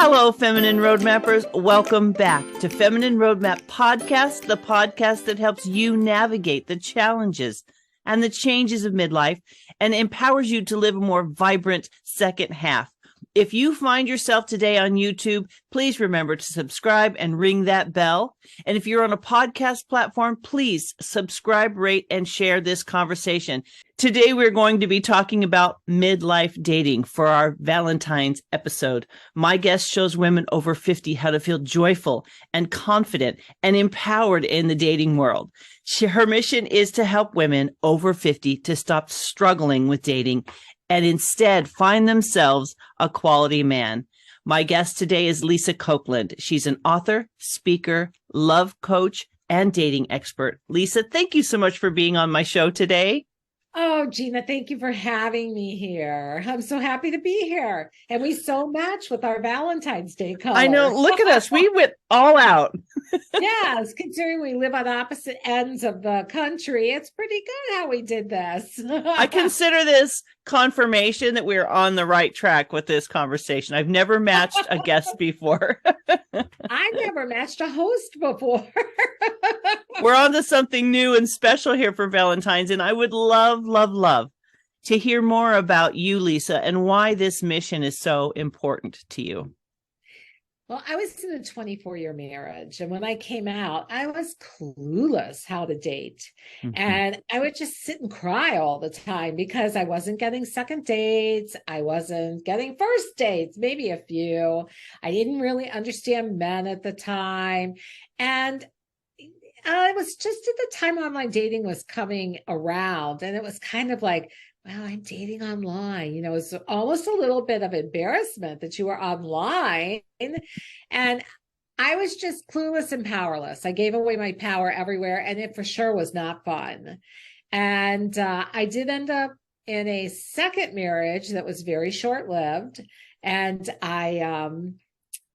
Hello, Feminine Roadmappers. Welcome back to Feminine Roadmap Podcast, the podcast that helps you navigate the challenges and the changes of midlife and empowers you to live a more vibrant second half. If you find yourself today on YouTube, please remember to subscribe and ring that bell. And if you're on a podcast platform, please subscribe, rate, and share this conversation. Today, we're going to be talking about midlife dating for our Valentine's episode. My guest shows women over 50 how to feel joyful and confident and empowered in the dating world. Her mission is to help women over 50 to stop struggling with dating and instead find themselves a quality man. My guest today is Lisa Copeland. She's an author, speaker, love coach, and dating expert. Lisa, thank you so much for being on my show today. Oh, Gina, thank you for having me here. I'm so happy to be here. And we so match with our Valentine's Day color. I know. Look at us. We went all out. Yes, considering we live on opposite ends of the country, it's pretty good how we did this. I consider this confirmation that we're on the right track with this conversation. I've never matched a guest before. I never matched a host before. We're on to something new and special here for Valentine's, and I would love to hear more about you, Lisa, and why this mission is so important to you. Well, I was in a 24-year marriage, and when I came out, I was clueless how to date. Mm-hmm. And I would just sit and cry all the time because I wasn't getting second dates. I wasn't getting first dates, maybe a few. I didn't really understand men at the time. And it was just at the time online dating was coming around, and it was kind of like, well, I'm dating online. You know, it's almost a little bit of embarrassment that you were online. And I was just clueless and powerless. I gave away my power everywhere, and it for sure was not fun. And I did end up in a second marriage that was very short-lived. And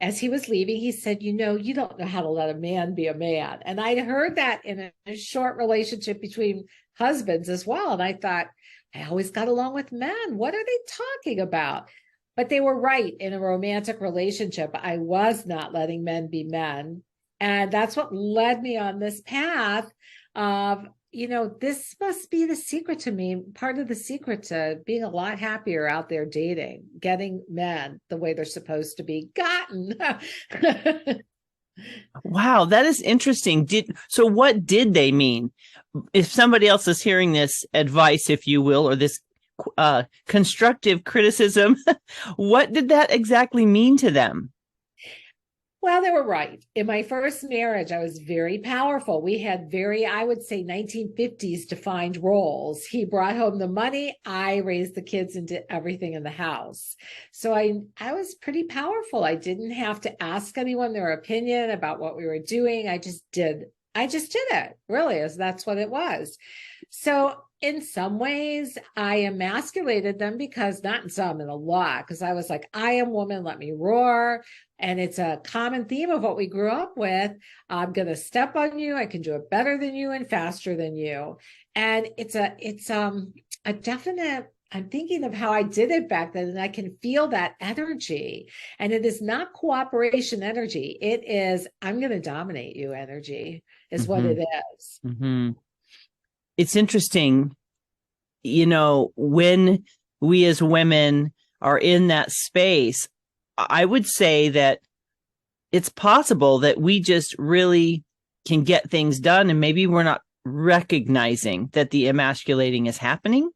as he was leaving, he said, you don't know how to let a man be a man. And I'd heard that in a short relationship between husbands as well. And I thought, I always got along with men. What are they talking about? But they were right. In a romantic relationship, I was not letting men be men. And that's what led me on this path of, this must be the secret to me, part of the secret to being a lot happier out there dating, getting men the way they're supposed to be gotten. Wow, that is interesting. So what did they mean? If somebody else is hearing this advice, if you will, or this constructive criticism, what did that exactly mean to them? Well, they were right. In my first marriage, I was very powerful. We had I would say 1950s defined roles. He brought home the money. I raised the kids and did everything in the house. So I was pretty powerful. I didn't have to ask anyone their opinion about what we were doing. I just did it, really, as that's what it was. So in some ways, I emasculated them not in some, in a lot, because I was like, I am woman, let me roar. And it's a common theme of what we grew up with. I'm going to step on you. I can do it better than you and faster than you. And it's a definite, I'm thinking of how I did it back then, and I can feel that energy. And it is not cooperation energy. It is, I'm going to dominate you energy is what it is. Mm-hmm. It's interesting, when we as women are in that space, I would say that it's possible that we just really can get things done, and maybe we're not recognizing that the emasculating is happening.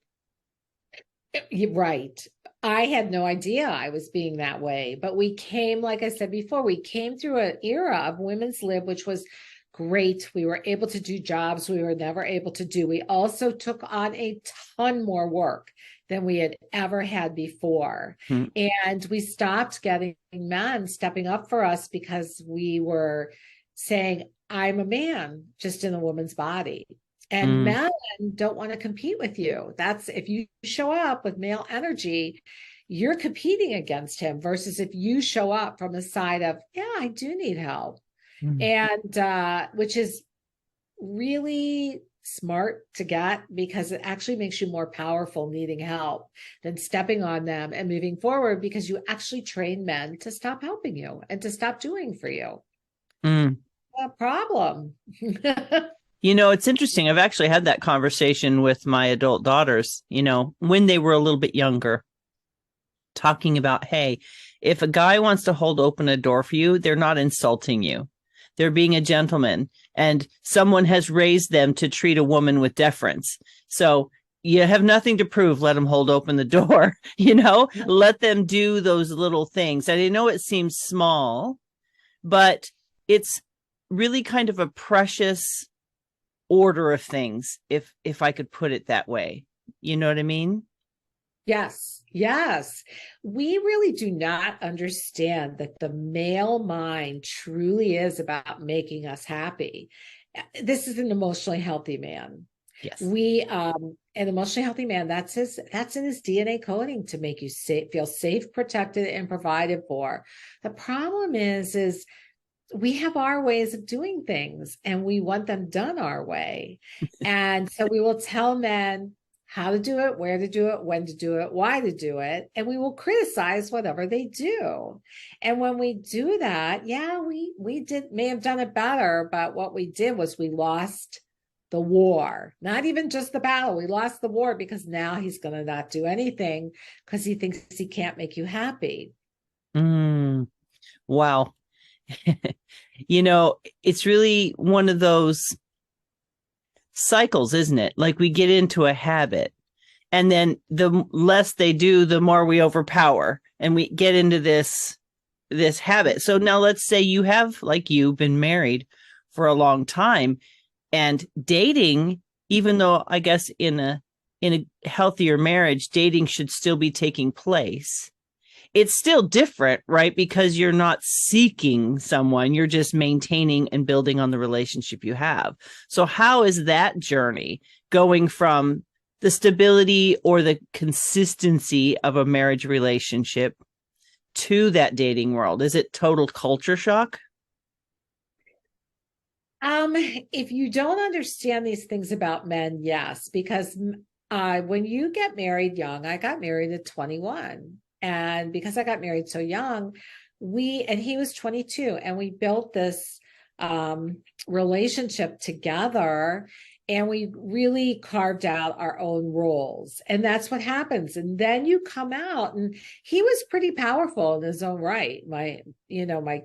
Right. I had no idea I was being that way, but like I said before, we came through an era of women's lib, which was great. We were able to do jobs we were never able to do. We also took on a ton more work than we had ever had before. And we stopped getting men stepping up for us because we were saying, I'm a man just in a woman's body. And men don't want to compete with you. That's if you show up with male energy, you're competing against him versus if you show up from a side of, yeah, I do need help. And which is really smart to get because it actually makes you more powerful needing help than stepping on them and moving forward, because you actually train men to stop helping you and to stop doing for you. Mm. A problem. It's interesting. I've actually had that conversation with my adult daughters, when they were a little bit younger, talking about, hey, if a guy wants to hold open a door for you, they're not insulting you. They're being a gentleman, and someone has raised them to treat a woman with deference. So you have nothing to prove. Let them hold open the door, let them do those little things. And I know it seems small, but it's really kind of a precious order of things, if I could put it that way. You know what I mean? Yes. Yes. We really do not understand that the male mind truly is about making us happy. This is an emotionally healthy man. Yes. An emotionally healthy man, that's in his DNA coding to make you feel safe, protected, and provided for. The problem is we have our ways of doing things and we want them done our way. And so we will tell men how to do it, where to do it, when to do it, why to do it. And we will criticize whatever they do. And when we do that, yeah, we may have done it better, but what we did was we lost the war, not even just the battle. We lost the war because now he's going to not do anything because he thinks he can't make you happy. Wow. It's really one of those cycles, isn't it? Like we get into a habit, and then the less they do, the more we overpower, and we get into this habit. So now let's say you have, like, you've been married for a long time, and dating, even though I guess in a healthier marriage, dating should still be taking place. It's still different, right? Because you're not seeking someone, you're just maintaining and building on the relationship you have. So how is that journey going from the stability or the consistency of a marriage relationship to that dating world? Is it total culture shock? If you don't understand these things about men, yes, because when you get married young, I got married at 21. And because I got married so young, he was 22, and we built this relationship together, and we really carved out our own roles. And that's what happens. And then you come out, and he was pretty powerful in his own right. My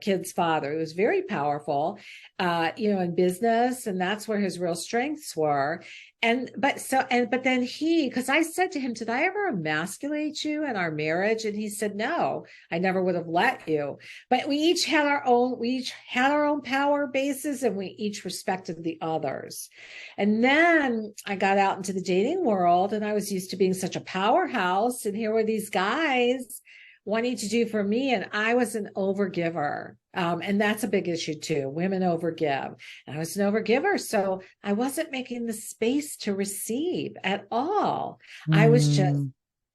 kid's father, he was very powerful, in business, and that's where his real strengths were. But then because I said to him, did I ever emasculate you in our marriage? And he said, no, I never would have let you. But we each had our own power bases, and we each respected the others. And then I got out into the dating world, and I was used to being such a powerhouse. And here were these guys wanting to do for me, and I was an overgiver. And that's a big issue too. Women overgive. And I was an overgiver. So I wasn't making the space to receive at all. I was just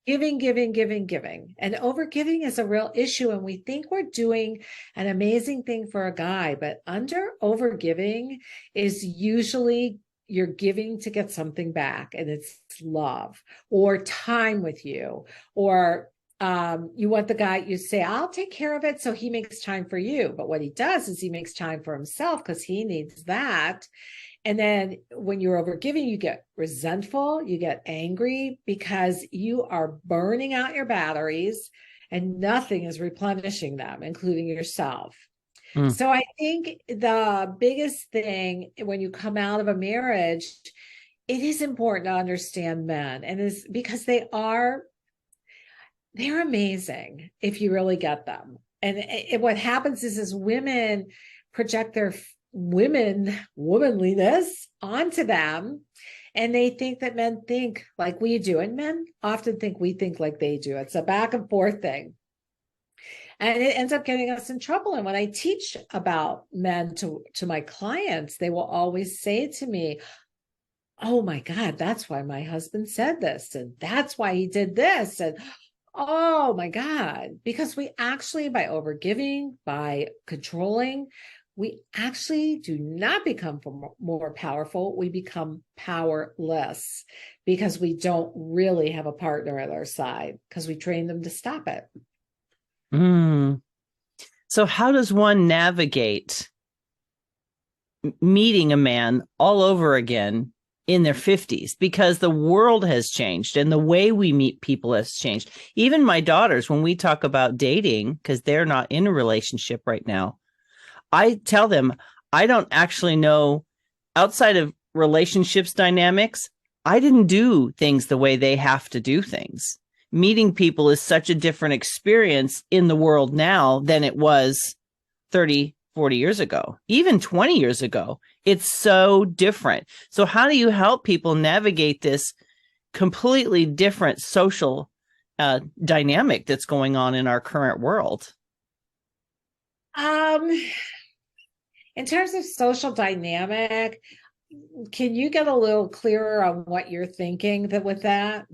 giving. And overgiving is a real issue. And we think we're doing an amazing thing for a guy, but under overgiving is usually you're giving to get something back, and it's love or time with you, or you want the guy, you say, I'll take care of it, so he makes time for you. But what he does is he makes time for himself because he needs that. And then when you're overgiving, you get resentful, you get angry because you are burning out your batteries and nothing is replenishing them, including yourself. So I think the biggest thing when you come out of a marriage, it is important to understand men, and is because they're amazing if you really get them. And what happens is women project their womanliness onto them, and they think that men think like we do, and men often think we think like they do. It's a back and forth thing, and it ends up getting us in trouble. And when I teach about men to my clients, they will always say to me, oh my God, that's why my husband said this, and that's why he did this, and oh my God, because we actually, by overgiving, by controlling, we actually do not become more powerful. We become powerless because we don't really have a partner at our side because we train them to stop it. Mm. So how does one navigate meeting a man all over again in their 50s? Because the world has changed and the way we meet people has changed. Even my daughters, when we talk about dating, because they're not in a relationship right now, I tell them, I don't actually know, outside of relationships dynamics, I didn't do things the way they have to do things. Meeting people is such a different experience in the world now than it was 30, 40 years ago, even 20 years ago. It's so different. So how do you help people navigate this completely different social dynamic that's going on in our current world? In terms of social dynamic, can you get a little clearer on what you're thinking with that?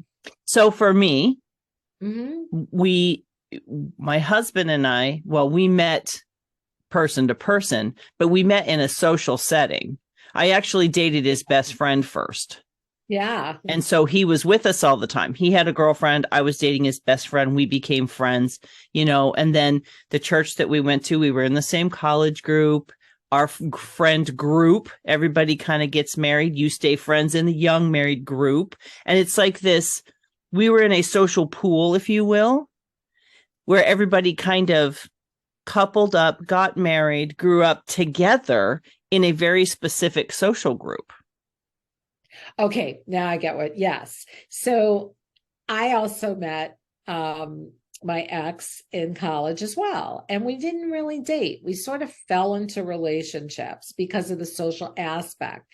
So for me, my husband and I, well, we met person to person, but we met in a social setting. I actually dated his best friend first. Yeah. And so he was with us all the time. He had a girlfriend. I was dating his best friend. We became friends, and then the church that we went to, we were in the same college group. Our friend group, everybody kind of gets married. You stay friends in the young married group. And it's like this, we were in a social pool, if you will, where everybody kind of coupled up, got married, grew up together in a very specific social group. Okay, now I get what, yes. So I also met my ex in college as well. And we didn't really date. We sort of fell into relationships because of the social aspect.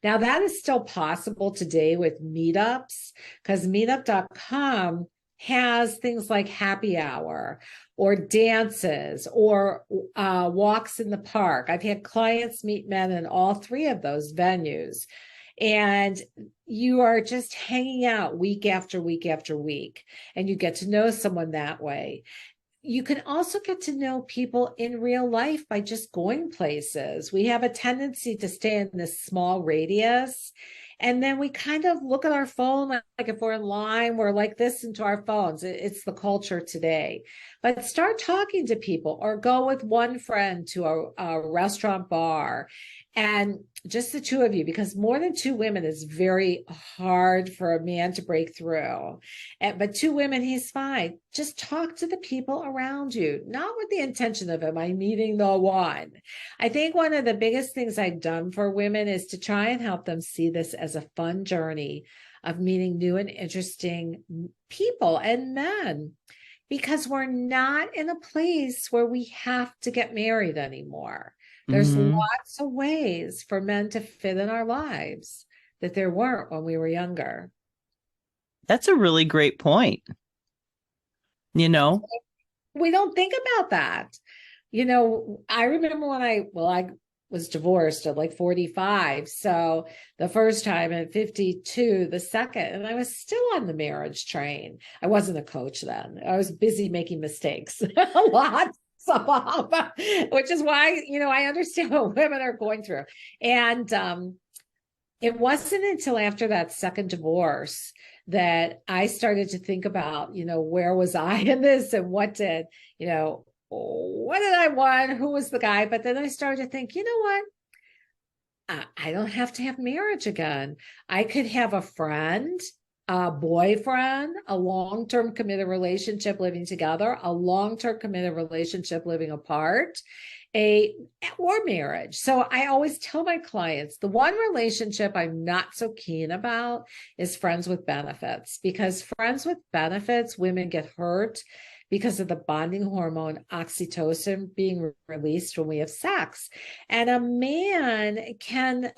Now, that is still possible today with meetups, because meetup.com has things like happy hour or dances or walks in the park. I've had clients meet men in all three of those venues. And you are just hanging out week after week after week, and you get to know someone that way. You can also get to know people in real life by just going places. We have a tendency to stay in this small radius, and then we kind of look at our phone, like if we're in line, we're like this into our phones. It's the culture today. But start talking to people or go with one friend to a restaurant bar and just the two of you, because more than two women is very hard for a man to break through. But two women, he's fine. Just talk to the people around you, not with the intention of, am I meeting the one? I think one of the biggest things I've done for women is to try and help them see this as a fun journey of meeting new and interesting people and men, because we're not in a place where we have to get married anymore. There's lots of ways for men to fit in our lives that there weren't when we were younger. That's a really great point. We don't think about that. I remember when I was divorced at like 45. So the first time at 52, the second, and I was still on the marriage train. I wasn't a coach then. I was busy making mistakes a lot. Which is why, I understand what women are going through. And it wasn't until after that second divorce that I started to think about, where was I in this and what did I want? Who was the guy? But then I started to think, you know what? I don't have to have marriage again. I could have a friend, a boyfriend, a long-term committed relationship living together, a long-term committed relationship living apart, or marriage. So I always tell my clients, the one relationship I'm not so keen about is friends with benefits, because friends with benefits, women get hurt because of the bonding hormone oxytocin being released when we have sex. And a man can,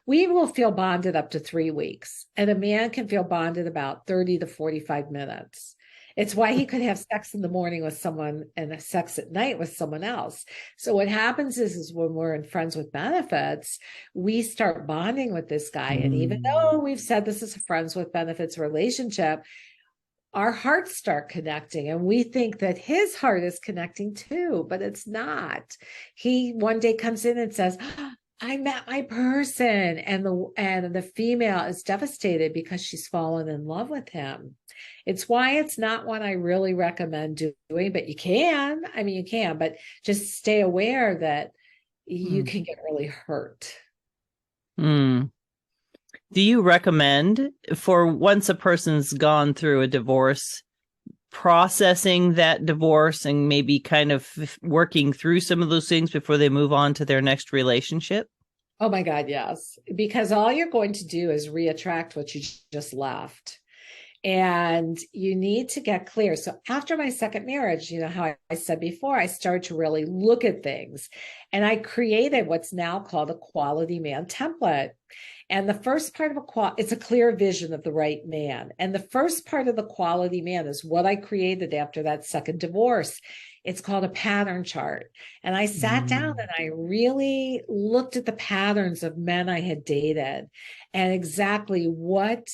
we will feel bonded up to 3 weeks, and a man can feel bonded about 30 to 45 minutes. It's why he could have sex in the morning with someone and sex at night with someone else. So what happens is when we're in friends with benefits, we start bonding with this guy. And even though we've said this is a friends with benefits relationship, our hearts start connecting, and we think that his heart is connecting too, but it's not. He one day comes in and says, I met my person, and the female is devastated because she's fallen in love with him. It's why it's not one I really recommend doing, but you can. I mean, you can, but just stay aware that you can get really hurt. Do you recommend, for once a person's gone through a divorce, processing that divorce and maybe kind of working through some of those things before they move on to their next relationship? Oh my God, yes. Because all you're going to do is reattract what you just left. And you need to get clear. So after my second marriage, you know how I said before, I started to really look at things, and I created what's now called a quality man template. And the first part of it's a clear vision of the right man. And the first part of the quality man is what I created after that second divorce. It's called a pattern chart. And I sat down and I really looked at the patterns of men I had dated and exactly what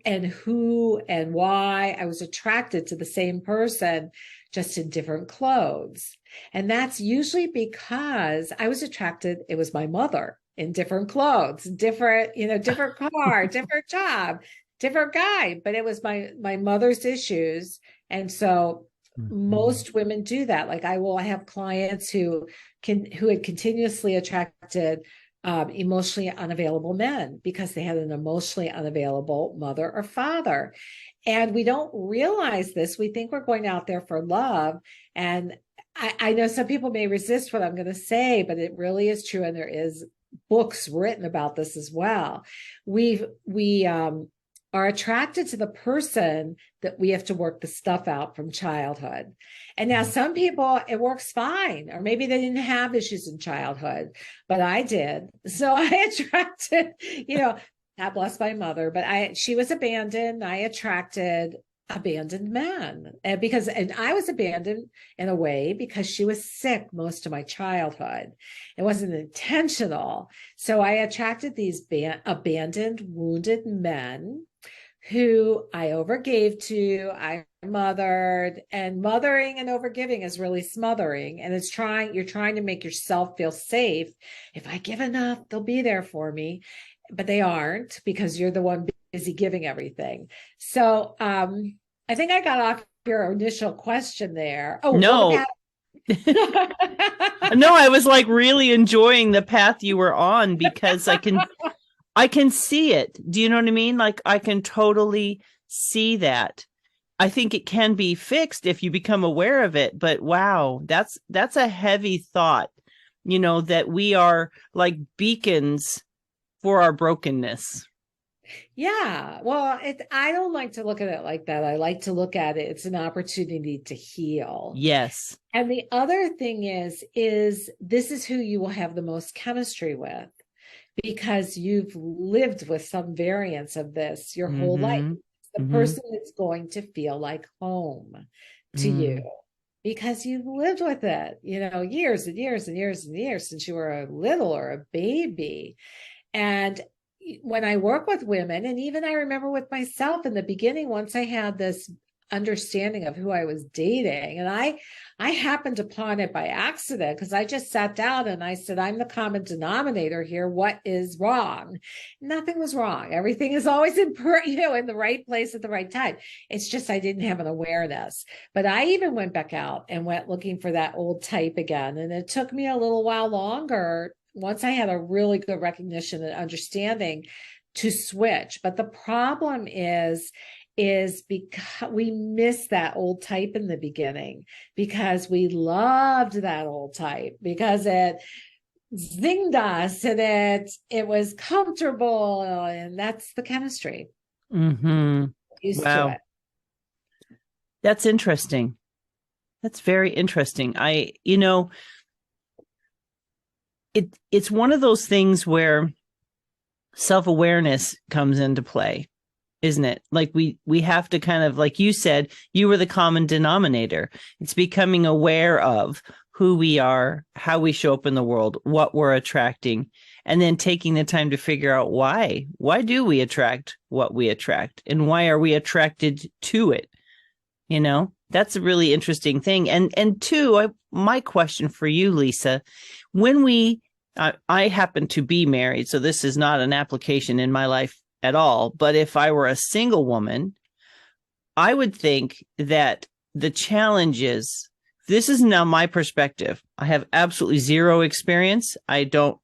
and who and why I was attracted to the same person, just in different clothes. And that's usually because I was attracted, it was my mother in different clothes, different car, different job, different guy, but it was my mother's issues. And so most women do that. Like I have clients who had continuously attracted emotionally unavailable men because they had an emotionally unavailable mother or father. And we don't realize this. We think we're going out there for love. And I know some people may resist what I'm going to say, but it really is true. And there is books written about this as well. We are attracted to the person that we have to work the stuff out from childhood. And now some people, it works fine, or maybe they didn't have issues in childhood, but I did. So I attracted, God bless my mother, but she was abandoned. I attracted abandoned men, and I was abandoned in a way because she was sick most of my childhood. It wasn't intentional. So I attracted these abandoned, wounded men who I overgave to, I mothered, and mothering and overgiving is really smothering. And you're trying to make yourself feel safe. If I give enough, they'll be there for me, but they aren't because you're the one busy giving everything. So I think I got off your initial question there. Oh, no. No, I was like really enjoying the path you were on because I can see it. Do you know what I mean? Like I can totally see that. I think it can be fixed if you become aware of it. But wow, that's a heavy thought, that we are like beacons for our brokenness. Yeah. Well, I don't like to look at it like that. I like to look at it. It's an opportunity to heal. Yes. And the other thing is this is who you will have the most chemistry with, because you've lived with some variance of this your whole life. The person is going to feel like home to you because you've lived with it, years and years and years and years since you were a little or a baby. And when I work with women, and even I remember with myself in the beginning, once I had this understanding of who I was dating, and I happened upon it by accident because I just sat down and I said, I'm the common denominator here. What is wrong? Nothing was wrong. Everything is always in the right place at the right time. It's just I didn't have an awareness. But I even went back out and went looking for that old type again. And it took me a little while longer once I had a really good recognition and understanding to switch. But the problem is because we miss that old type in the beginning because we loved that old type because it zinged us and it was comfortable, and that's the chemistry. Used to it. That's interesting. That's very interesting. It's one of those things where self-awareness comes into play, isn't it? Like we have to kind of, like you said, you were the common denominator. It's becoming aware of who we are, how we show up in the world, what we're attracting, and then taking the time to figure out why. Why do we attract what we attract? And why are we attracted to it? That's a really interesting thing. And two, my question for you, Lisa, when I happen to be married, so this is not an application in my life at all, but if I were a single woman, I would think that the challenges, this is now my perspective. I have absolutely zero experience. I don't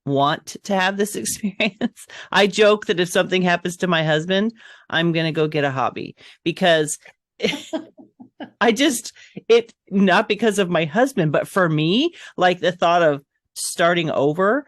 want to have this experience. I joke that if something happens to my husband, I'm going to go get a hobby because not because of my husband, but for me, like the thought of starting over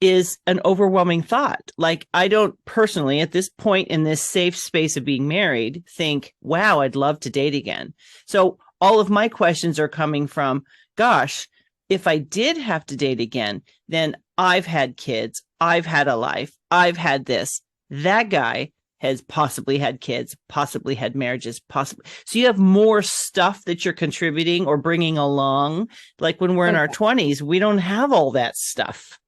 is an overwhelming thought. Like, I don't personally, at this point in this safe space of being married, think, wow, I'd love to date again. So all of my questions are coming from, gosh, if I did have to date again, then I've had kids, I've had a life, I've had this. That guy has possibly had kids, possibly had marriages, possibly. So you have more stuff that you're contributing or bringing along. Like when we're in our 20s, we don't have all that stuff.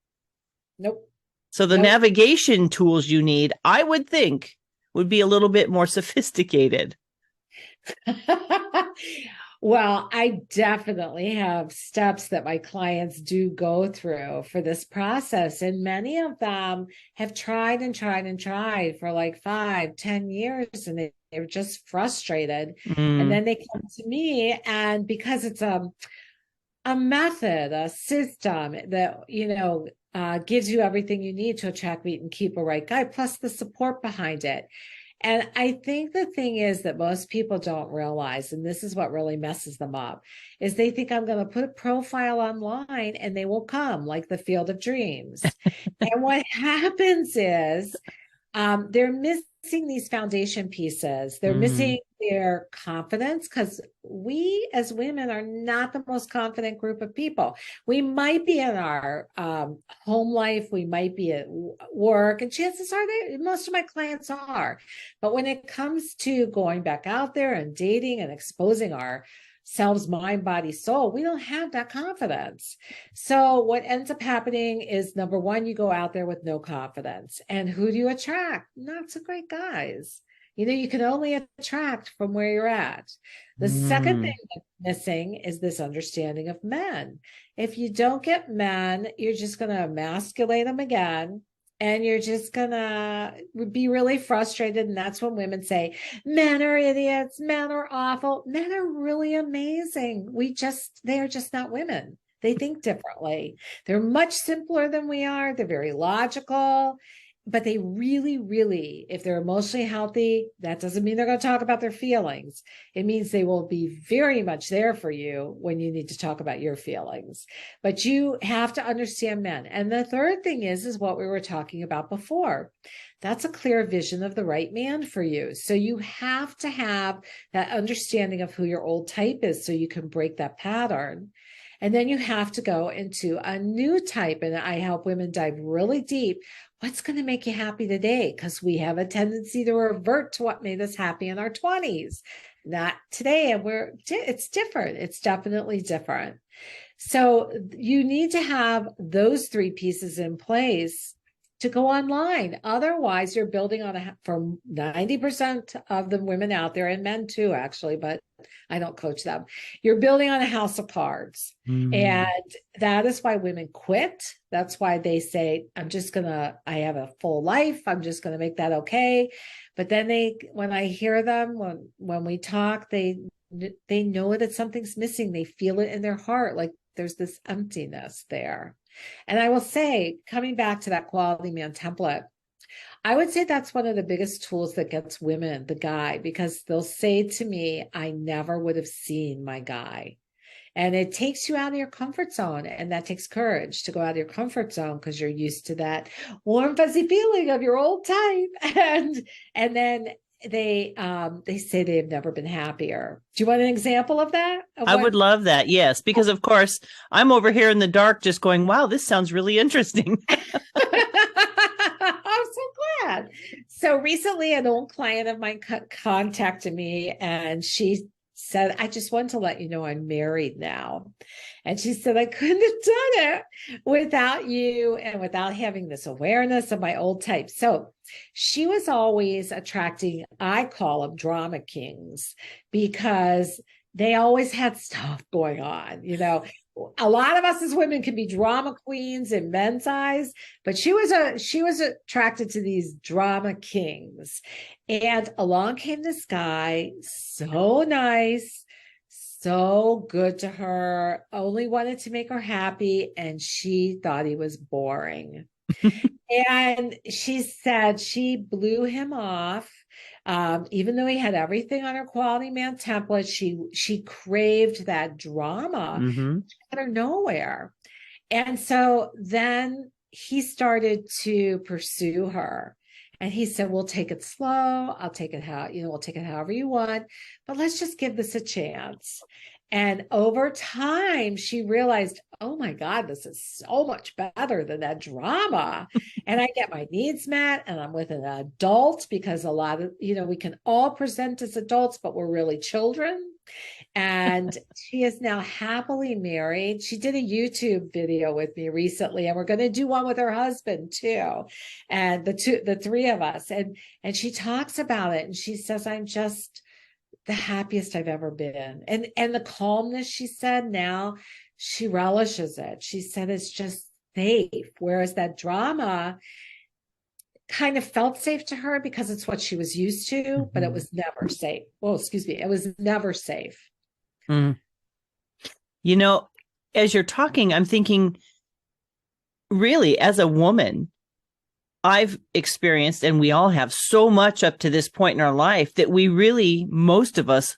Nope. So the navigation tools you need, I would think, would be a little bit more sophisticated. Well, I definitely have steps that my clients do go through for this process. And many of them have tried and tried and tried for like 5-10 years, and they're just frustrated. And then they come to me, and because it's a method, a system that, gives you everything you need to attract, meet, and keep a right guy, plus the support behind it. And I think the thing is that most people don't realize, and this is what really messes them up, is they think I'm going to put a profile online and they will come, like the Field of Dreams. And what happens is they're missing these foundation pieces. They're missing their confidence, because we as women are not the most confident group of people. We might be in our home life, we might be at work, and chances are most of my clients are. But when it comes to going back out there and dating and exposing ourselves, mind, body, soul, we don't have that confidence. So what ends up happening is, number one, you go out there with no confidence. And who do you attract? Not so great guys. You can only attract from where you're at. The second thing that's missing is this understanding of men. If you don't get men, you're just going to emasculate them again. And you're just going to be really frustrated. And that's when women say, men are idiots, men are awful. Men are really amazing. They are just not women. They think differently. They're much simpler than we are. They're very logical. But they really, really, if they're emotionally healthy, that doesn't mean they're going to talk about their feelings. It means they will be very much there for you when you need to talk about your feelings. But you have to understand men. And the third thing is what we were talking about before. That's a clear vision of the right man for you. So you have to have that understanding of who your old type is so you can break that pattern. And then you have to go into a new type. And I help women dive really deep. What's going to make you happy today? Because we have a tendency to revert to what made us happy in our 20s. Not today. And it's different. It's definitely different. So you need to have those three pieces in place to go online. Otherwise, you're building for 90% of the women out there, and men too, actually, but I don't coach them. You're building on a house of cards. And that is why women quit. That's why they say, I have a full life. I'm just going to make that okay. But then when I hear them, when we talk, they know that something's missing. They feel it in their heart. Like there's this emptiness there. And I will say, coming back to that quality man template, I would say that's one of the biggest tools that gets women, the guy, because they'll say to me, I never would have seen my guy. And it takes you out of your comfort zone. And that takes courage to go out of your comfort zone, because you're used to that warm, fuzzy feeling of your old type. And then they say they have never been happier. Do you want an example of that? I would love that. Yes. Because of course I'm over here in the dark just going, wow, this sounds really interesting. I'm so glad. So recently an old client of mine contacted me, and she said, I just want to let you know I'm married now. And she said, I couldn't have done it without you and without having this awareness of my old type. So she was always attracting, I call them drama kings, because they always had stuff going on. A lot of us as women can be drama queens in men's eyes, but she was attracted to these drama kings. And along came this guy, so nice, so good to her, only wanted to make her happy, and she thought he was boring. And she said she blew him off. Even though he had everything on her quality man template, she craved that drama out of nowhere. And so then he started to pursue her. And he said, we'll take it slow. I'll take it we'll take it however you want, but let's just give this a chance. And over time, she realized, oh my God, this is so much better than that drama. And I get my needs met, and I'm with an adult, because a lot of, we can all present as adults, but we're really children. And she is now happily married. She did a YouTube video with me recently, and we're going to do one with her husband too. And the three of us. And she talks about it, and she says, I'm just the happiest I've ever been. And the calmness, she said, now she relishes it. She said it's just safe. Whereas that drama kind of felt safe to her because it's what she was used to, but it was never safe. Well, excuse me. It was never safe. As you're talking, I'm thinking, really, as a woman, I've experienced, and we all have, so much up to this point in our life that we really, most of us,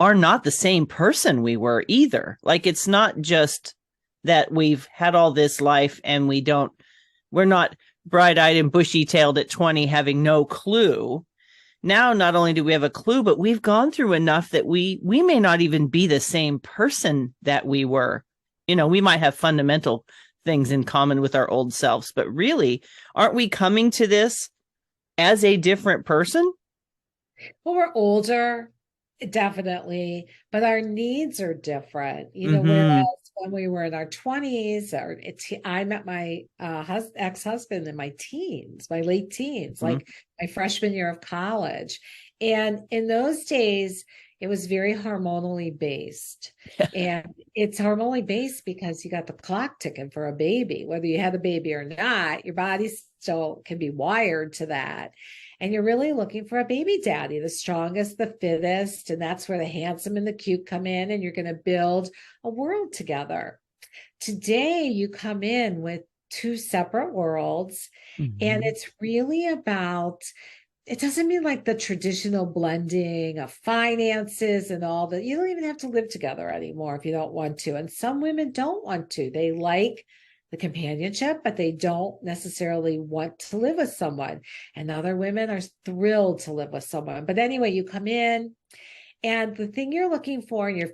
are not the same person we were either. Like, it's not just that we've had all this life and we're not bright-eyed and bushy-tailed at 20 having no clue. Now, not only do we have a clue, but we've gone through enough that we may not even be the same person that we were. We might have fundamental things in common with our old selves, but really, aren't we coming to this as a different person? Well, we're older, definitely, but our needs are different, whereas when we were in our 20s, I met my ex-husband in my teens, my late teens, like my freshman year of college. And in those days, it was very hormonally based. And it's hormonally based because you got the clock ticking for a baby. Whether you had a baby or not, your body still can be wired to that. And you're really looking for a baby daddy, the strongest, the fittest. And that's where the handsome and the cute come in, and you're going to build a world together. Today, you come in with two separate worlds, and it's really about, it doesn't mean like the traditional blending of finances and all that. You don't even have to live together anymore if you don't want to. And some women don't want to. They like the companionship, but they don't necessarily want to live with someone. And other women are thrilled to live with someone. But anyway, you come in, and the thing you're looking for in your,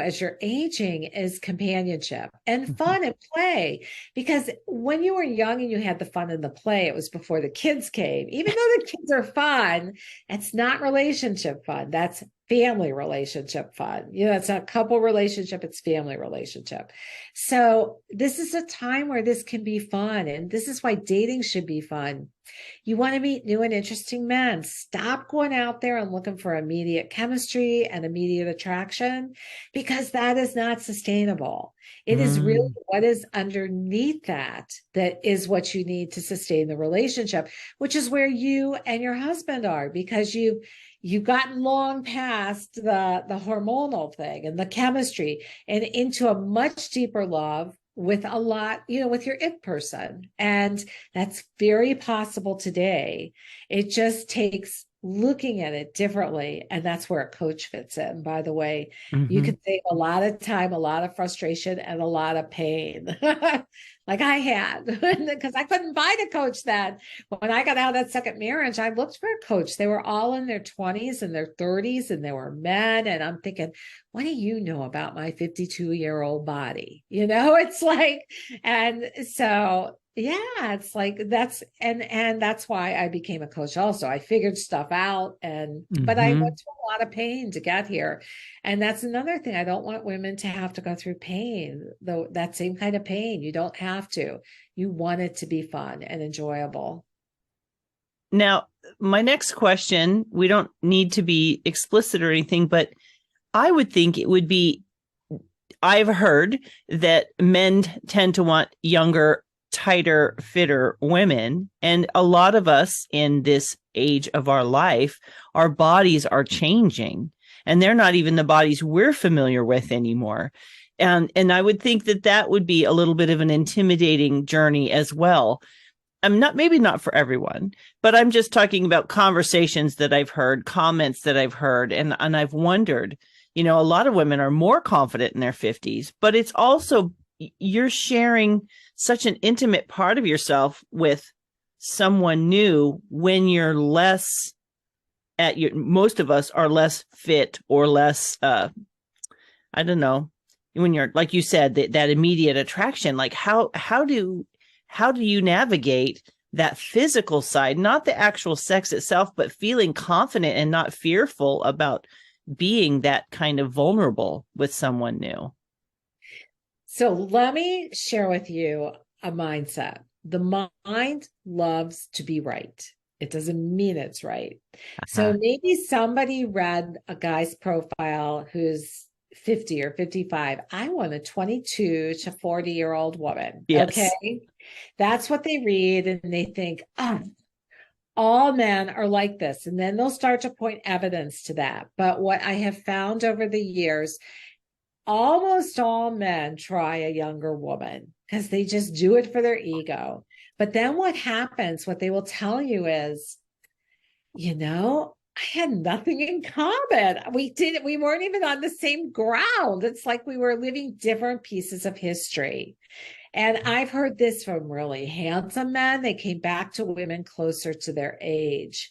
as you're aging, is companionship and fun and play. Because when you were young and you had the fun and the play, it was before the kids came. Even though the kids are fun, it's not relationship fun. That's family relationship fun. It's not couple relationship, it's family relationship. So this is a time where this can be fun. And this is why dating should be fun. You want to meet new and interesting men. Stop going out there and looking for immediate chemistry and immediate attraction, because that is not sustainable. It is really what is underneath that is what you need to sustain the relationship, which is where you and your husband are, because you've gotten long past the hormonal thing and the chemistry and into a much deeper love with a lot, with your it person. And that's very possible today. It just takes looking at it differently. And that's where a coach fits in, by the way. You can save a lot of time, a lot of frustration, and a lot of pain. Like I had, because I couldn't find a coach then. When I got out of that second marriage, I looked for a coach. They were all in their 20s and their 30s, and they were men. And I'm thinking, what do you know about my 52-year-old body? It's like, and so, Yeah, it's like and that's why I became a coach also. I figured stuff out but I Mm-hmm. went through a lot of pain to get here. And that's another thing. I don't want women to have to go through pain, though that same kind of pain. You don't have to. You want it to be fun and enjoyable. Now, my next question, we don't need to be explicit or anything, but I would think it would be I've heard that men tend to want younger, tighter, fitter women. And a lot of us in this age of our life, our bodies are changing and they're not even the bodies we're familiar with anymore. And I would think that that would be a little bit of an intimidating journey as well. I'm not, maybe not for everyone, but I'm just talking about conversations that I've heard, comments that I've heard, and I've wondered, a lot of women are more confident in their 50s, but it's also you're sharing such an intimate part of yourself with someone new when you're less most of us are less fit or less I don't know, when you're like you said that immediate attraction, like how do you navigate that physical side, not the actual sex itself, but feeling confident and not fearful about being that kind of vulnerable with someone new? So let me share with you a mindset. The mind loves to be right. It doesn't mean it's right. So Uh-huh. maybe somebody read a guy's profile who's 50 or 55. I want a 22 to 40-year-old woman. Okay. Yes. That's what they read. And they think, oh, all men are like this. And then they'll start to point evidence to that. But what I have found over the years, almost all men try a younger woman because they just do it for their ego. But then what happens, what they will tell you is, I had nothing in common. We weren't even on the same ground. It's like we were living different pieces of history. And I've heard this from really handsome men. They came back to women closer to their age.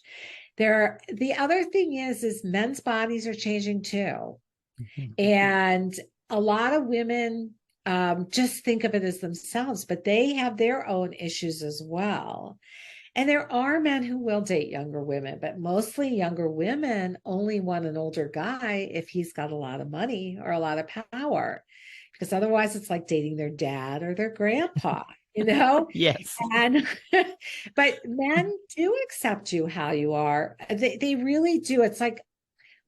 The other thing is men's bodies are changing too. Mhm. And a lot of women just think of it as themselves, but they have their own issues as well. And there are men who will date younger women, but mostly younger women only want an older guy if he's got a lot of money or a lot of power, because otherwise it's like dating their dad or their grandpa, you know? Yes. And but men do accept you how you are. They really do. It's like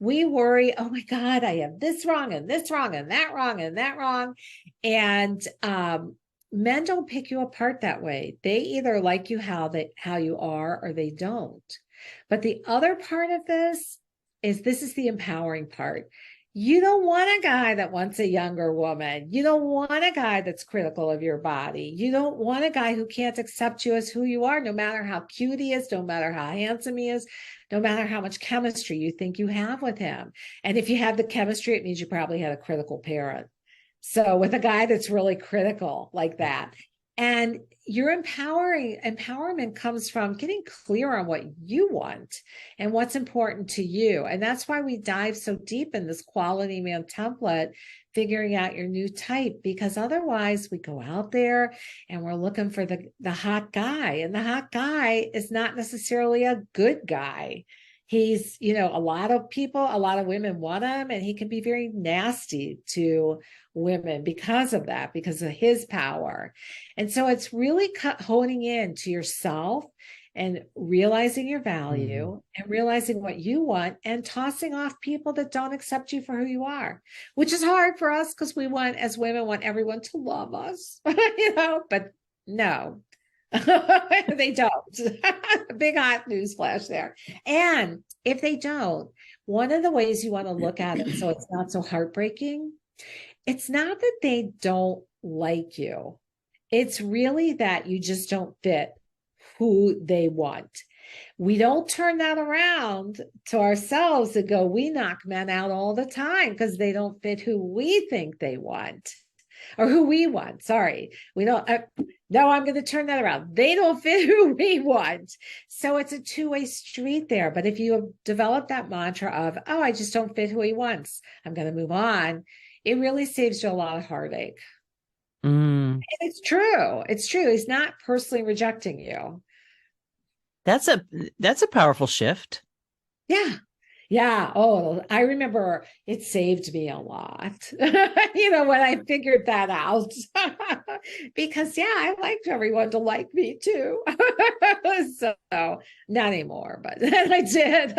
we worry, oh my God, I have this wrong and this wrong and that wrong and that wrong. And men don't pick you apart that way. They either like you how you are or they don't. But the other part of this is the empowering part. You don't want a guy that wants a younger woman. You don't want a guy that's critical of your body. You don't want a guy who can't accept you as who you are, no matter how cute he is, no matter how handsome he is, no matter how much chemistry you think you have with him. And if you have the chemistry, it means you probably had a critical parent. So with a guy that's really critical like that, and your empowerment comes from getting clear on what you want and what's important to you. And that's why we dive so deep in this quality man template, figuring out your new type, because otherwise we go out there and we're looking for the hot guy, and the hot guy is not necessarily a good guy. He's, a lot of women want him, and he can be very nasty to women because of that, because of his power. And so it's really honing in to yourself and realizing your Mhm. value and realizing what you want, and tossing off people that don't accept you for who you are, which is hard for us because as women, want everyone to love us, but no, they don't. Big hot news flash there. And if they don't, one of the ways you want to look at it so it's not so heartbreaking, it's not that they don't like you. It's really that you just don't fit who they want. We don't turn that around to ourselves and go, we knock men out all the time because they don't fit who we think they want, or who we want. Sorry. We don't. No, I'm going to turn that around. They don't fit who we want. So it's a two-way street there. But if you have developed that mantra of, oh, I just don't fit who he wants, I'm going to move on, it really saves you a lot of heartache. Mm. And it's true. It's true. He's not personally rejecting you. That's a powerful shift. Yeah. Yeah. Oh, I remember it saved me a lot, when I figured that out. Because, yeah, I liked everyone to like me too. So, not anymore, but I did.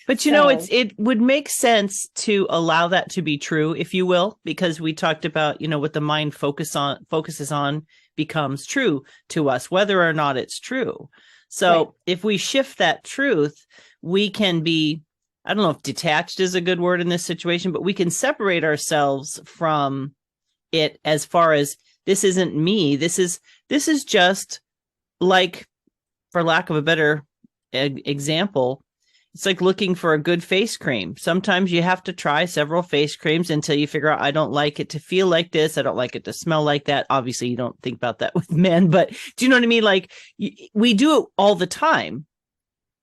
But So, it would make sense to allow that to be true, if you will, because we talked about, what the mind focuses on becomes true to us, whether or not it's true. So right. if we shift that truth, we can be, I don't know if detached is a good word in this situation, but we can separate ourselves from it as far as this isn't me. This is just like, for lack of a better example, it's like looking for a good face cream. Sometimes you have to try several face creams until you figure out, I don't like it to feel like this. I don't like it to smell like that. Obviously, you don't think about that with men, but do you know what I mean? Like, we do it all the time.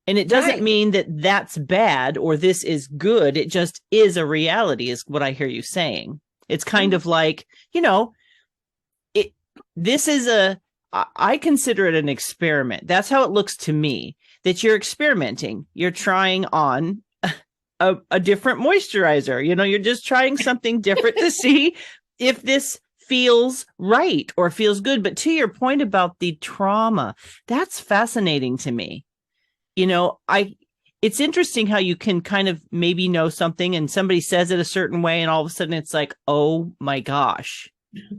And it doesn't Right. mean that that's bad or this is good. It just is a reality, is what I hear you saying. It's kind of like, it, this is I consider it an experiment. That's how it looks to me, that you're experimenting. You're trying on a different moisturizer. You're just trying something different to see if this feels right or feels good. But to your point about the trauma, that's fascinating to me. It's interesting how you can kind of maybe know something and somebody says it a certain way, and all of a sudden it's like, oh my gosh.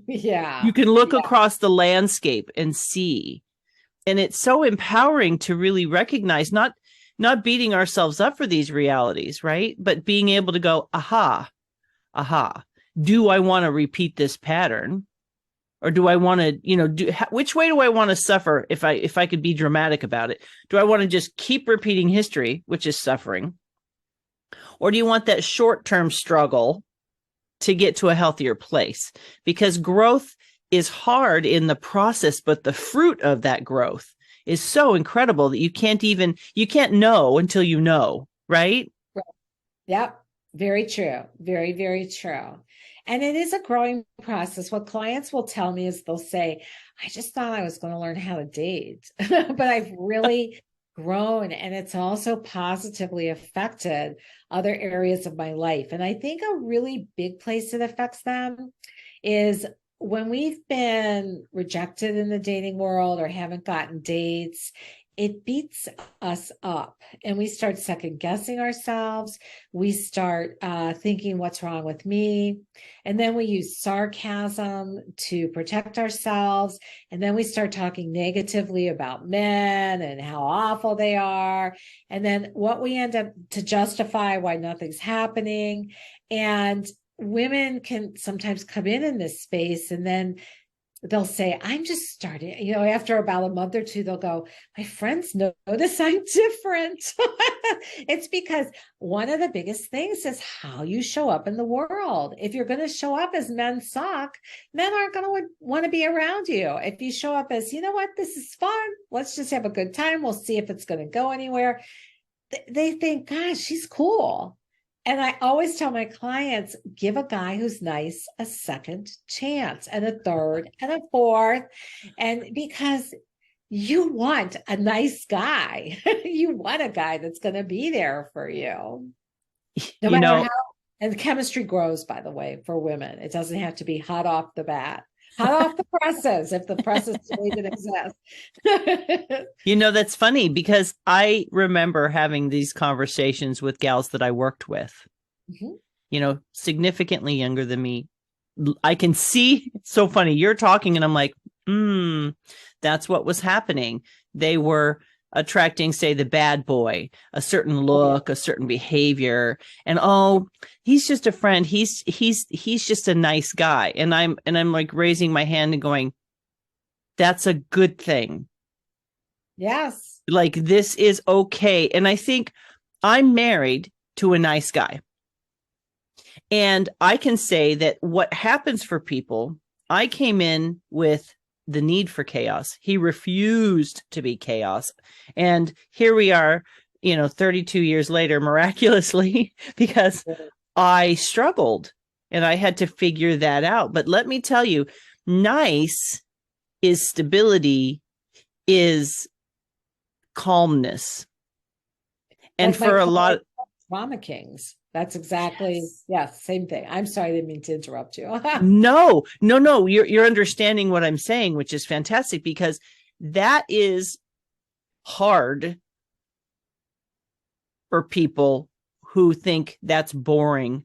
Yeah. You can look Yeah. across the landscape and see. And it's so empowering to really recognize, not beating ourselves up for these realities, right? But being able to go, aha. Do I want to repeat this pattern? Or do I want to, which way do I want to suffer if I could be dramatic about it? Do I want to just keep repeating history, which is suffering? Or do you want that short-term struggle to get to a healthier place? Because growth is hard in the process, but the fruit of that growth is so incredible that you can't know until you know, right? Right. Yep. Very true. Very, very true. And it is a growing process. What clients will tell me is they'll say, I just thought I was going to learn how to date, but I've really grown, and it's also positively affected other areas of my life. And I think a really big place that affects them is when we've been rejected in the dating world or haven't gotten dates. It beats us up, and we start second guessing ourselves. We start thinking, what's wrong with me? And then we use sarcasm to protect ourselves. And then we start talking negatively about men and how awful they are. And then what we end up to justify why nothing's happening. And women can sometimes come in this space, and then they'll say, I'm just starting, after about a month or two, they'll go, my friends notice I'm different. It's because one of the biggest things is how you show up in the world. If you're going to show up as men suck, men aren't going to want to be around you. If you show up as, this is fun, let's just have a good time, we'll see if it's going to go anywhere, they think, gosh, she's cool. And I always tell my clients, give a guy who's nice a second chance, and a third and a fourth. And because you want a nice guy, you want a guy that's going to be there for you. No matter how, and chemistry grows, by the way, for women. It doesn't have to be hot off the bat. Hot off the presses, if the presses still even exist. That's funny, because I remember having these conversations with gals that I worked with, significantly younger than me. I can see, it's so funny. You're talking and I'm like, that's what was happening. They were attracting, say, the bad boy, a certain look, a certain behavior, and he's just a friend. He's just a nice guy. And I'm like raising my hand and going, that's a good thing. Yes. Like, this is okay. And I think I'm married to a nice guy. And I can say that what happens for people, I came in with the need for chaos. He refused to be chaos. And here we are, 32 years later, miraculously, because I struggled and I had to figure that out. But let me tell you, Nice is stability, is calmness. And Like my for a lot, drama kings. That's exactly, yes, same thing. I'm sorry, I didn't mean to interrupt you. no, you're understanding what I'm saying, which is fantastic, because that is hard for people who think that's boring.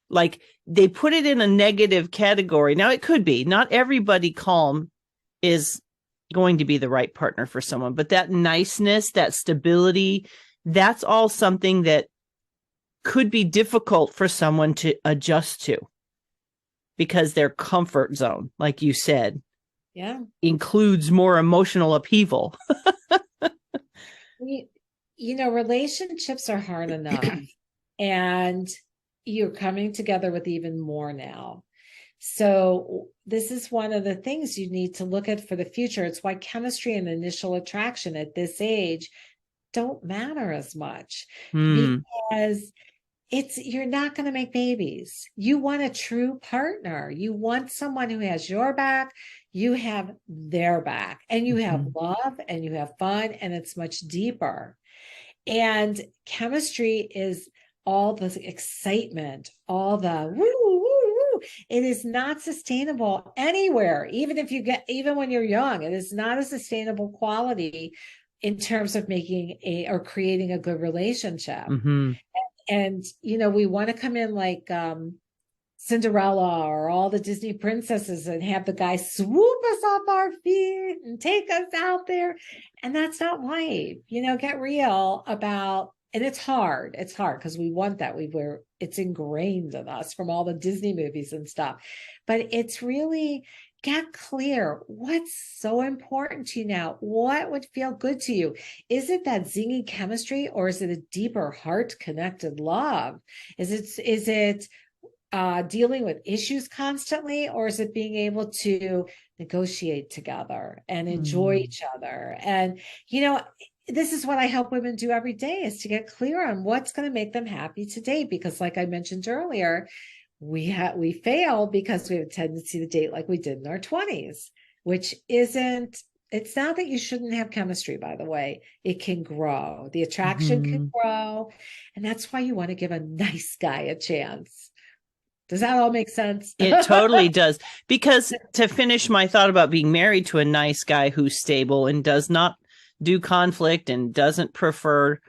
Like, they put it in a negative category. Now, it could be not everybody calm is going to be the right partner for someone, but that niceness, that stability, that's all something that could be difficult for someone to adjust to, because their comfort zone, like you said, includes more emotional upheaval. Relationships are hard enough, and you're coming together with even more now. So this is one of the things you need to look at for the future. It's why chemistry and initial attraction at this age don't matter as much, because you're not going to make babies. You want a true partner. You want someone who has your back, you have their back, and you have love and you have fun, and it's much deeper. And chemistry is all the excitement, all the woo, woo, woo. It is not sustainable anywhere. Even when you're young, it is not a sustainable quality in terms of making or creating a good relationship. And we want to come in like Cinderella or all the Disney princesses and have the guy swoop us off our feet and take us out there. And that's not life. Get real about, and it's hard. It's hard because we want that. It's ingrained in us from all the Disney movies and stuff. But it's really, get clear. What's so important to you now? What would feel good to you? Is it that zingy chemistry, or is it a deeper heart connected love? Is it dealing with issues constantly, or is it being able to negotiate together and enjoy each other? And, this is what I help women do every day, is to get clear on what's going to make them happy today. Because like I mentioned earlier, we fail because we have a tendency to date like we did in our 20s, which it's not that you shouldn't have chemistry, by the way. It can grow. The attraction can grow. And that's why you want to give a nice guy a chance. Does that all make sense? It totally does. Because to finish my thought about being married to a nice guy who's stable and does not do conflict and doesn't prefer,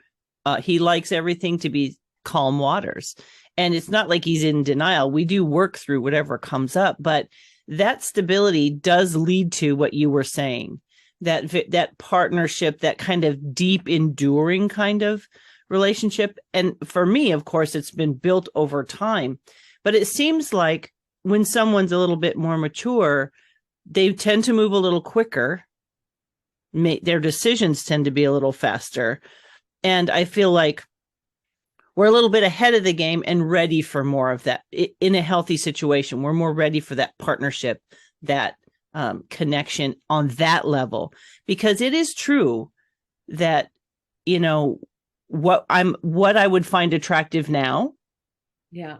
he likes everything to be calm waters. And it's not like he's in denial. We do work through whatever comes up, but that stability does lead to what you were saying, that partnership, that kind of deep, enduring kind of relationship. And for me, of course, it's been built over time. But it seems like when someone's a little bit more mature, they tend to move a little quicker. Their decisions tend to be a little faster. And I feel like we're a little bit ahead of the game and ready for more of that in a healthy situation. We're more ready for that partnership, that connection on that level, because it is true that, what I would find attractive now. Yeah.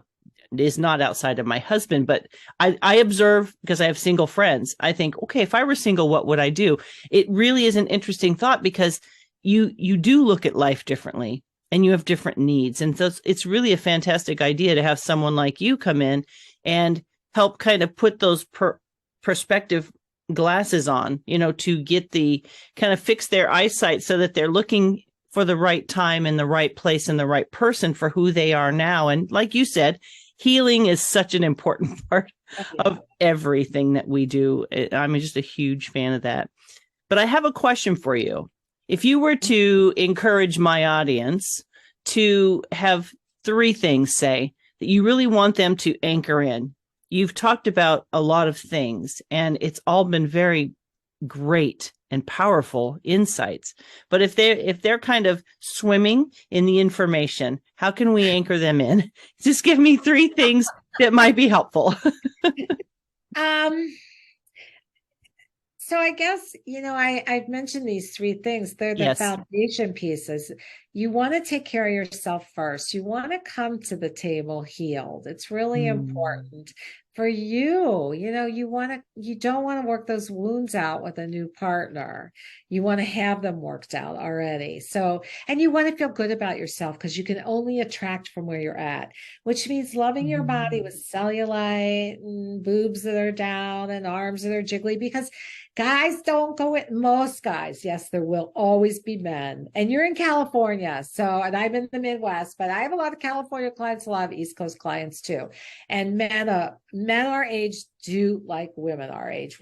Is not outside of my husband, but I observe, because I have single friends. I think, okay, if I were single, what would I do? It really is an interesting thought, because you do look at life differently and you have different needs. And so it's really a fantastic idea to have someone like you come in and help kind of put those perspective glasses on, to get the kind of fix their eyesight so that they're looking for the right time and the right place and the right person for who they are now. And like you said, healing is such an important part of everything that we do. I'm just a huge fan of that. But I have a question for you. If you were to encourage my audience to have 3 things, say, that you really want them to anchor in. You've talked about a lot of things, and it's all been very great and powerful insights. But if they're kind of swimming in the information, how can we anchor them in? Just give me 3 things that might be helpful. So I guess, I've mentioned these 3 things. They're the foundation pieces. You want to take care of yourself first. You want to come to the table healed. It's really important. for you. You don't want to work those wounds out with a new partner. You want to have them worked out already. So, and you want to feel good about yourself because you can only attract from where you're at, which means loving your body with cellulite and boobs that are down and arms that are jiggly, because guys don't go with most guys. Yes, there will always be men. And you're in California. So, and I'm in the Midwest, but I have a lot of California clients, a lot of East Coast clients too. And men our age do like women our age.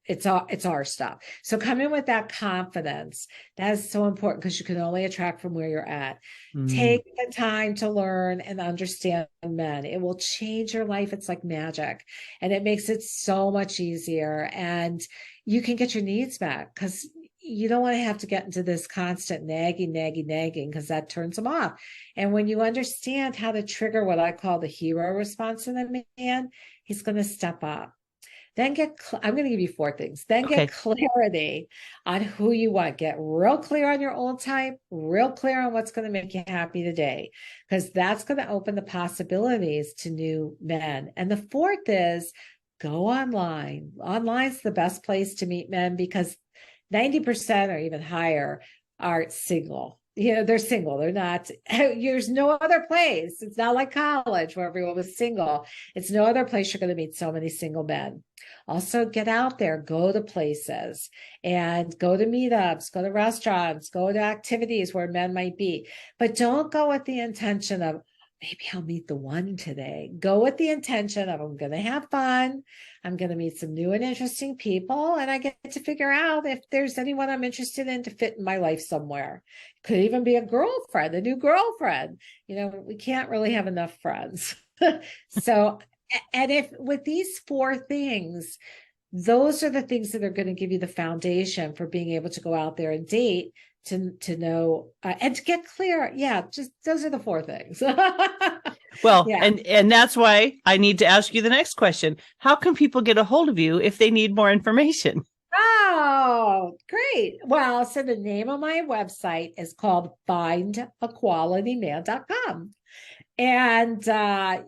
It's our stuff. So come in with that confidence. That is so important because you can only attract from where you're at. Take the time to learn and understand men. It will change your life. It's like magic, and it makes it so much easier. And you can get your needs back because you don't want to have to get into this constant nagging because that turns them off. And when you understand how to trigger what I call the hero response in a man, he's going to step up. Then I'm going to give you 4 things. Then get clarity on who you want. Get real clear on your old type, real clear on what's going to make you happy today, because that's going to open the possibilities to new men. And the 4th is go online. Online's the best place to meet men because 90% or even higher are single. They're single. They're not, there's no other place. It's not like college where everyone was single. It's no other place you're going to meet so many single men. Also, get out there, go to places and go to meetups, go to restaurants, go to activities where men might be. But don't go with the intention of, maybe I'll meet the one today. Go with the intention of, I'm going to have fun. I'm going to meet some new and interesting people. And I get to figure out if there's anyone I'm interested in to fit in my life somewhere. Could even be a girlfriend, a new girlfriend. We can't really have enough friends. So, and if with these 4 things, those are the things that are going to give you the foundation for being able to go out there and date, to know and to get clear. Yeah, just those are the 4 things. Well, yeah. and that's why I need to ask you the next question. How can people get a hold of you if they need more information? Oh, great. Well, so the name of my website is called findaqualityman.com. And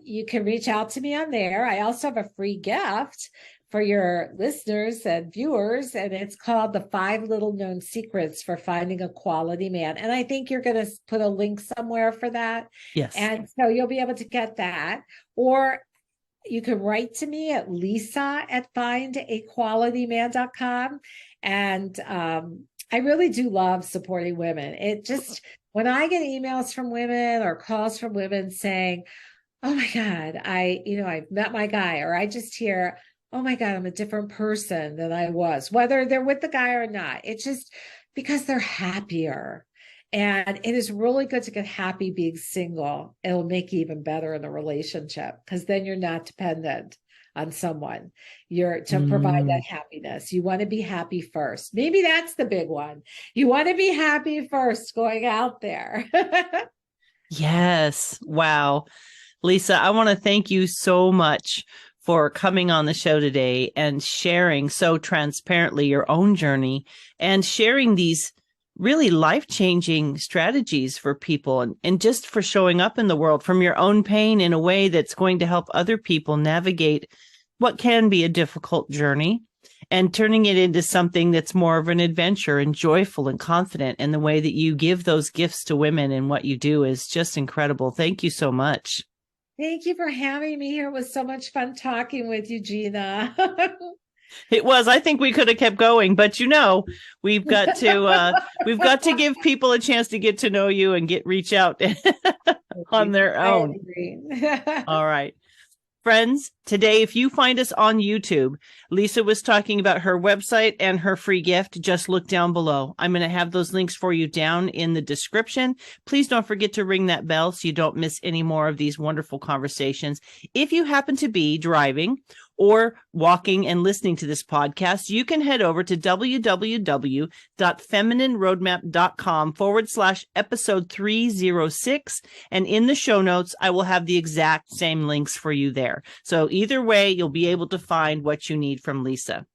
you can reach out to me on there. I also have a free gift for your listeners and viewers, and it's called the 5 Little Known Secrets for Finding a Quality Man. And I think you're going to put a link somewhere for that. Yes. And so you'll be able to get that. Or you can write to me at lisa@findaqualityman.com. And I really do love supporting women. When I get emails from women or calls from women saying, oh my God, I've met my guy, or I just hear, oh my God, I'm a different person than I was, whether they're with the guy or not. It's just because they're happier. And it is really good to get happy being single. It'll make you even better in a relationship because then you're not dependent on someone. You're to provide that happiness. You want to be happy first. Maybe that's the big one. You want to be happy first going out there. Yes. Wow. Lisa, I want to thank you so much for coming on the show today and sharing so transparently your own journey and sharing these really life-changing strategies for people and just for showing up in the world from your own pain in a way that's going to help other people navigate what can be a difficult journey and turning it into something that's more of an adventure and joyful and confident. And the way that you give those gifts to women and what you do is just incredible. Thank you so much. Thank you for having me here. It was so much fun talking with you, Gina. It was. I think we could have kept going, but we've got to give people a chance to get to know you and reach out on their own. All right. Friends, today, if you find us on YouTube, Lisa was talking about her website and her free gift. Just look down below. I'm going to have those links for you down in the description. Please don't forget to ring that bell so you don't miss any more of these wonderful conversations. If you happen to be driving or walking and listening to this podcast, you can head over to www.feminineroadmap.com/episode 306. And in the show notes, I will have the exact same links for you there. So either way, you'll be able to find what you need from Lisa.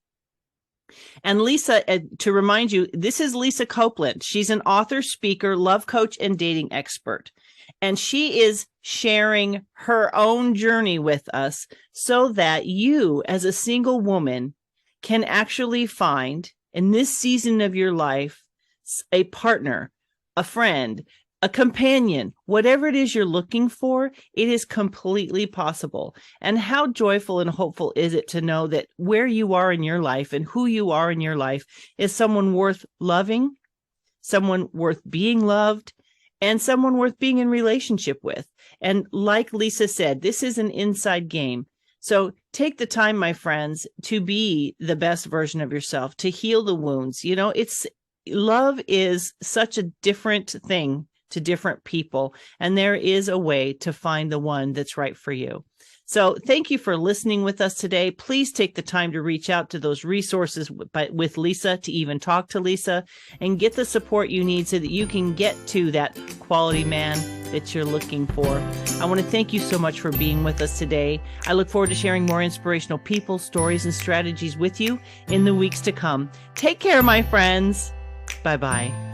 And Lisa, to remind you, this is Lisa Copeland. She's an author, speaker, love coach, and dating expert. And she is sharing her own journey with us so that you, as a single woman, can actually find in this season of your life a partner, a friend, a companion, whatever it is you're looking for. It is completely possible. And how joyful and hopeful is it to know that where you are in your life and who you are in your life is someone worth loving, someone worth being loved, and someone worth being in relationship with. And like Lisa said, this is an inside game. So take the time, my friends, to be the best version of yourself, to heal the wounds. You know, love is such a different thing to different people, and there is a way to find the one that's right for you. So thank you for listening with us today. Please take the time to reach out to those resources with Lisa, to even talk to Lisa, and get the support you need so that you can get to that quality man that you're looking for. I want to thank you so much for being with us today. I look forward to sharing more inspirational people, stories, and strategies with you in the weeks to come. Take care, my friends. Bye-bye.